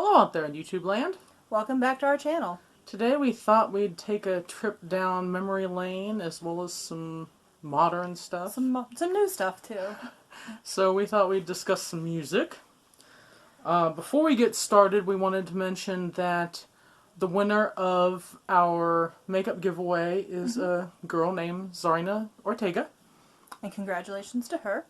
Hello out there in YouTube land. Welcome back to our channel. Today we thought we'd take a trip down memory lane as well as some modern stuff. Some new stuff too. So we thought we'd discuss some music. Before we get started, we wanted to mention that the winner of our makeup giveaway is a girl named Zarina Ortega. And congratulations to her.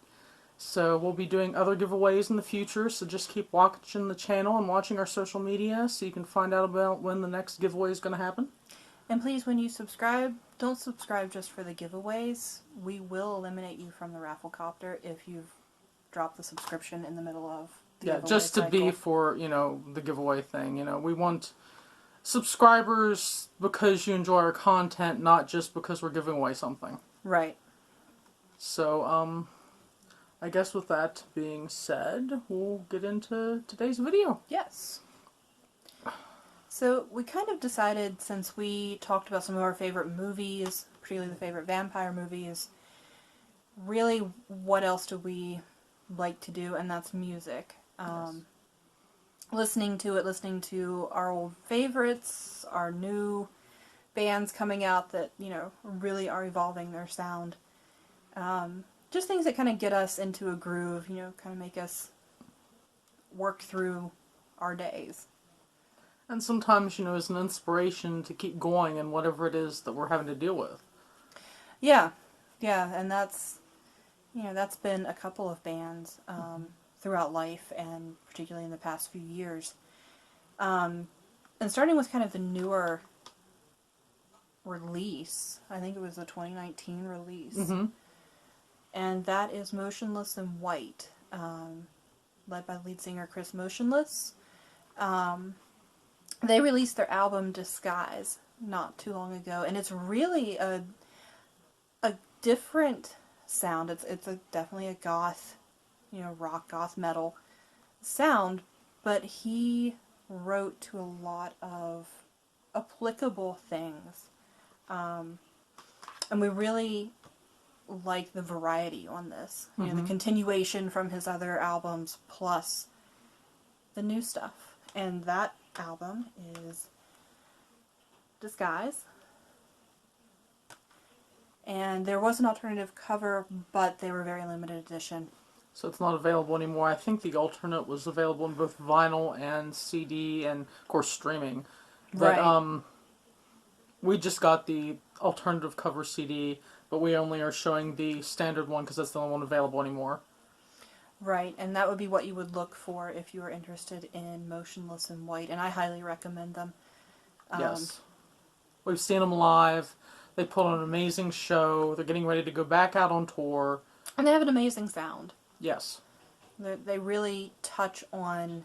So we'll be doing other giveaways in the future, so just keep watching the channel and watching our social media so you can find out about when the next giveaway is going to happen. And please, when you subscribe, don't subscribe just for the giveaways. We will eliminate you from the raffle copter if you've dropped the subscription in the middle of the giveaway just to cycle. be for, the giveaway thing. We want subscribers because you enjoy our content, not just because we're giving away something. Right. So, I guess with that being said, we'll get into today's video. Yes. So we kind of decided, since we talked about some of our favorite movies, particularly the favorite vampire movies, really what else do we like to do, and that's music. Yes. Listening to our old favorites, our new bands coming out that, really are evolving their sound. Just things that kind of get us into a groove, kind of make us work through our days. And sometimes, as an inspiration to keep going in whatever it is that we're having to deal with. Yeah, and that's been a couple of bands throughout life, and particularly in the past few years. And starting with kind of the newer release, I think it was the 2019 release. Mm-hmm. And that is Motionless in White, led by lead singer Chris Motionless. They released their album Disguise not too long ago, and it's really a different sound. It's definitely a goth, rock, goth metal sound, but he wrote to a lot of applicable things. And we really like the variety on this. The continuation from his other albums plus the new stuff. And that album is Disguise. And there was an alternative cover, but they were very limited edition. So it's not available anymore. I think the alternate was available in both vinyl and CD and, of course, streaming. But, Right. We just got the alternative cover CD, but we only are showing the standard one because that's the only one available anymore. Right, and that would be what you would look for if you were interested in Motionless in White, and I highly recommend them. Yes. We've seen them live. They put on an amazing show. They're getting ready to go back out on tour. And they have an amazing sound. Yes. They really touch on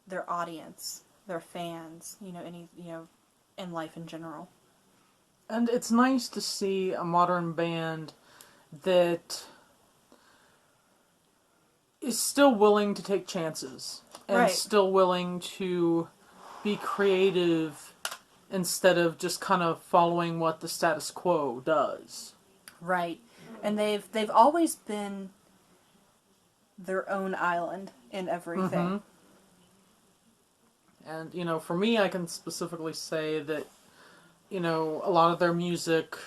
their audience, their fans, in life in general. And it's nice to see a modern band that is still willing to take chances and Right. still willing to be creative instead of just kind of following what the status quo does. Right. And they've always been their own island in everything. And, for me, I can specifically say that, a lot of their music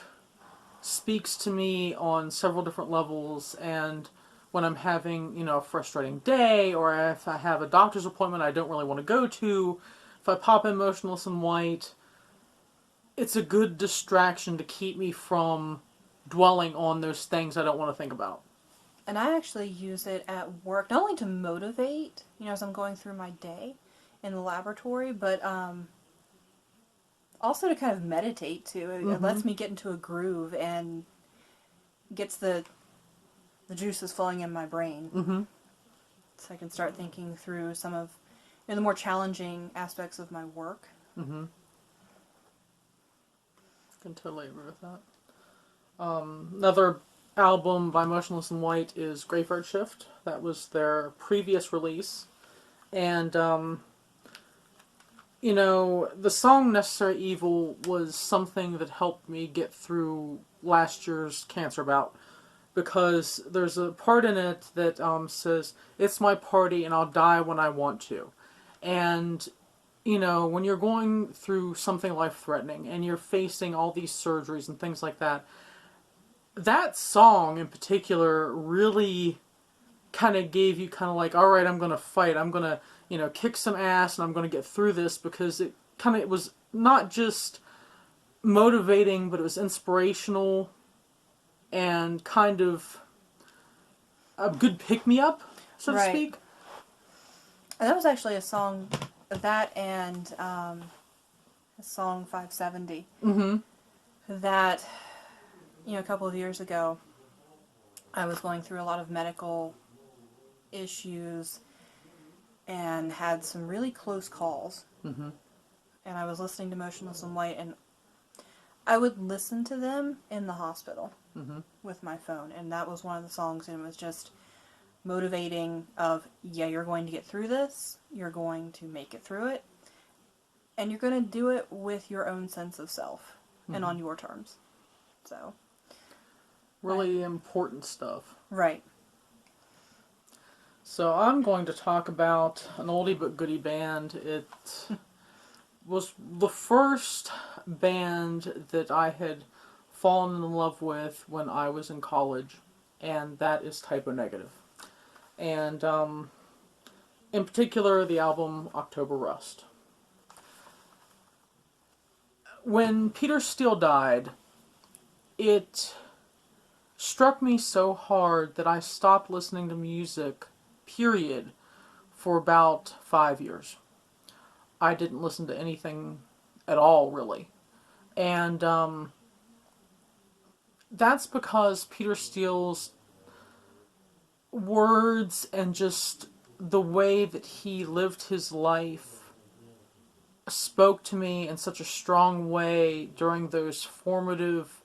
speaks to me on several different levels, and when I'm having, a frustrating day, or if I have a doctor's appointment I don't really want to go to, if I pop in Motionless in White, it's a good distraction to keep me from dwelling on those things I don't want to think about. And I actually use it at work, not only to motivate, as I'm going through my day in the laboratory, but also to kind of meditate too. It lets me get into a groove and gets the juices flowing in my brain. So I can start thinking through some of the more challenging aspects of my work. I can totally agree with that. Another album by Motionless in White is Graveyard Shift. That was their previous release. And, the song Necessary Evil was something that helped me get through last year's cancer bout. Because there's a part in it that says, "It's my party and I'll die when I want to." And, you know, when you're going through something life-threatening and you're facing all these surgeries and things like that, that song in particular really kind of gave you kind of like, all right, I'm going to fight. I'm going to, you know, kick some ass and I'm going to get through this, because it was not just motivating, but it was inspirational and kind of a good pick-me-up, so to Right. speak. And that was actually a song, that and a song 570. Mm-hmm. That, you know, a couple of years ago, I was going through a lot of medical issues and had some really close calls. Mm-hmm. And I was listening to Motionless and White, and I would listen to them in the hospital Mm-hmm. with my phone. And that was one of the songs, and it was just motivating of, yeah, you're going to get through this, you're going to make it through it, and you're going to do it with your own sense of self and on your terms. So Really important stuff. right. So I'm going to talk about an oldie but goodie band. It was the first band that I had fallen in love with when I was in college, and that is Typo Negative. And in particular, the album October Rust. When Peter Steele died, it struck me so hard that I stopped listening to music, period, for about 5 years. I didn't listen to anything at all, really. And that's because Peter Steele's words and just the way that he lived his life spoke to me in such a strong way during those formative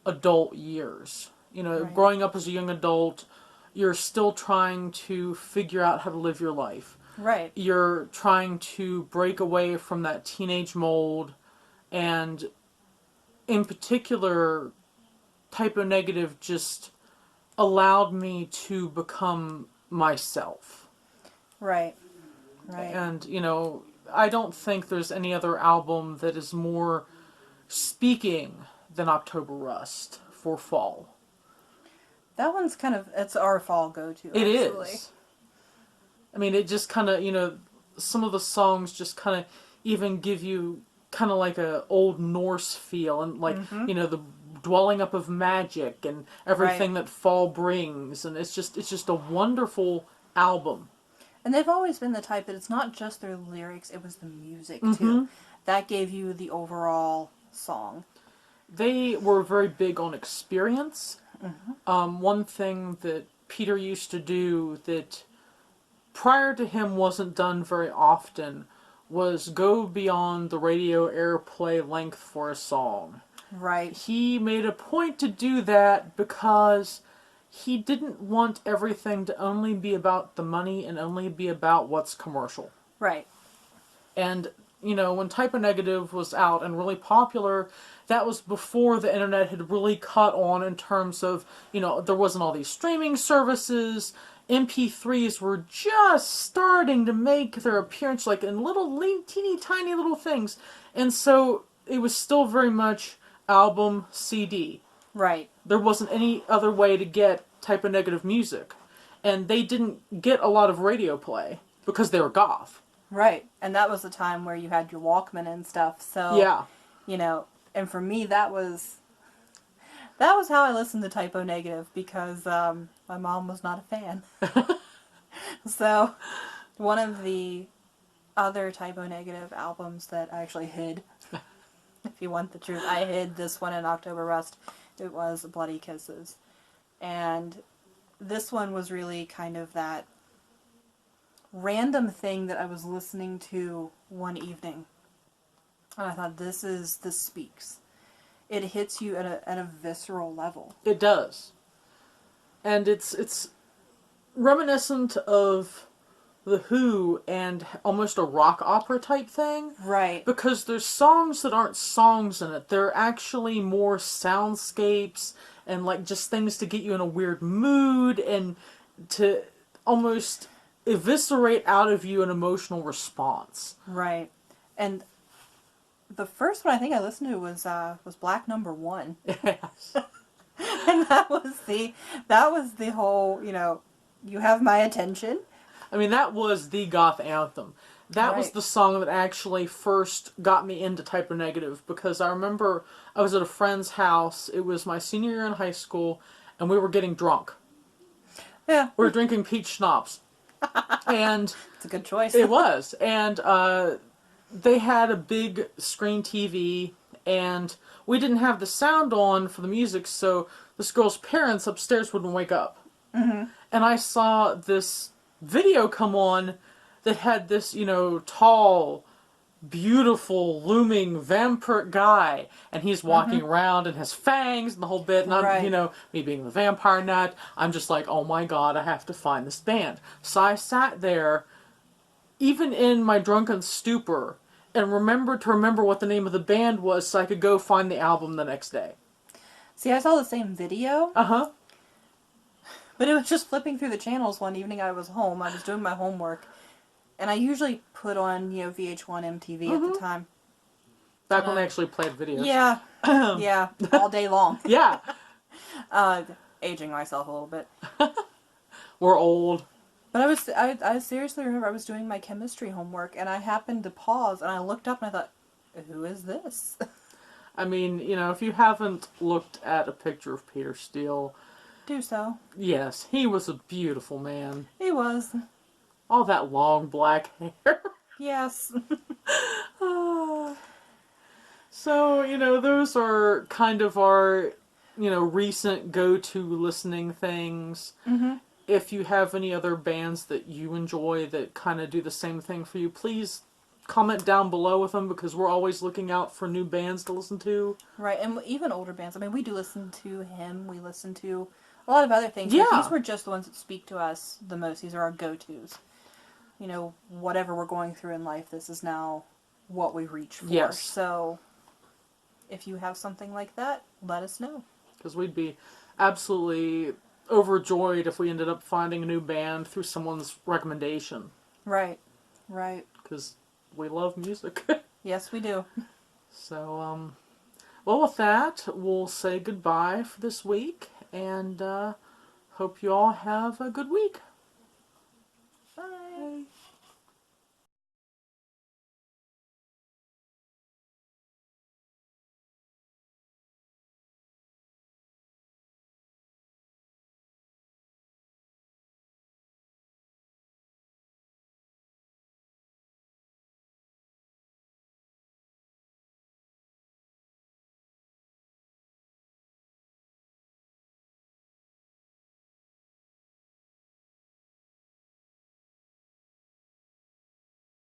adult years. You know, Right. growing up as a young adult, you're still trying to figure out how to live your life. Right. You're trying to break away from that teenage mold, and in particular, Typo Negative just allowed me to become myself. Right. Right. And, you know, I don't think there's any other album that is more speaking than October Rust for fall. That one's kind of, it's our fall go-to, It actually. is. I mean, it just kind of, you know, some of the songs just kind of even give you kind of like a old Norse feel, and like, you know, the dwelling up of magic and everything that fall brings, and it's just a wonderful album. And they've always been the type that it's not just their lyrics, it was the music, too. That gave you the overall song. They were very big on experience. One thing that Peter used to do that prior to him wasn't done very often was go beyond the radio airplay length for a song. Right. He made a point to do that because he didn't want everything to only be about the money and only be about what's commercial. Right. And, you know, when Typo Negative was out and really popular, that was before the internet had really caught on in terms of, you know, there wasn't all these streaming services. MP3s were just starting to make their appearance, like in little teeny tiny little things. And so it was still very much album, CD. Right. There wasn't any other way to get Typo Negative music. And they didn't get a lot of radio play because they were goth. Right. And that was the time where you had your Walkman and stuff. So, Yeah. you know, and for me, that was how I listened to Typo Negative, because my mom was not a fan. So, one of the other Typo Negative albums that I actually hid, if you want the truth, I hid this one in October Rust. It was Bloody Kisses. And this one was really kind of that random thing that I was listening to one evening. And I thought, this speaks. It hits you at a visceral level. It does. And it's reminiscent of The Who and almost a rock opera type thing. Right. Because there's songs that aren't songs in it. They're actually more soundscapes and like just things to get you in a weird mood and to almost eviscerate out of you an emotional response. Right. And the first one I think I listened to was Black Number One. Yes. And that was the whole, you have my attention. I mean, that was the goth anthem. That was Right. the song that actually first got me into Typo Negative, because I remember I was at a friend's house. It was my senior year in high school, and we were getting drunk. Yeah. We were drinking peach schnapps. And It's a good choice. it was. And they had a big screen TV, and we didn't have the sound on for the music, so this girl's parents upstairs wouldn't wake up. Mm-hmm. And I saw this video come on that had this, tall, beautiful, looming vampire guy, and he's walking around and has fangs and the whole bit, and I'm, Right. me being the vampire nut, I'm just like, oh my god, I have to find this band. So I sat there, even in my drunken stupor, and remember what the name of the band was so I could go find the album the next day. See, I saw the same video, Uh-huh. but it was just flipping through the channels one evening. I was home. I was doing my homework, and I usually put on, VH1 MTV at the time. Back when they actually played videos. Yeah. Yeah. All day long. Yeah. Aging myself a little bit. We're old. But I seriously remember I was doing my chemistry homework, and I happened to pause, and I looked up, and I thought, who is this? I mean, if you haven't looked at a picture of Peter Steele, Do so. yes, he was a beautiful man. He was. All that long black hair. Yes. So, those are kind of our, recent go-to listening things. Mm-hmm. If you have any other bands that you enjoy that kind of do the same thing for you, please comment down below with them, because we're always looking out for new bands to listen to. Right, and even older bands. I mean, we do listen to him. We listen to a lot of other things. Yeah. But these were just the ones that speak to us the most. These are our go-tos. Whatever we're going through in life, this is now what we reach for. Yes. So, if you have something like that, let us know. Because we'd be absolutely overjoyed if we ended up finding a new band through someone's recommendation. Right. Right. Because we love music. Yes, we do. So, well, with that, we'll say goodbye for this week, and hope you all have a good week.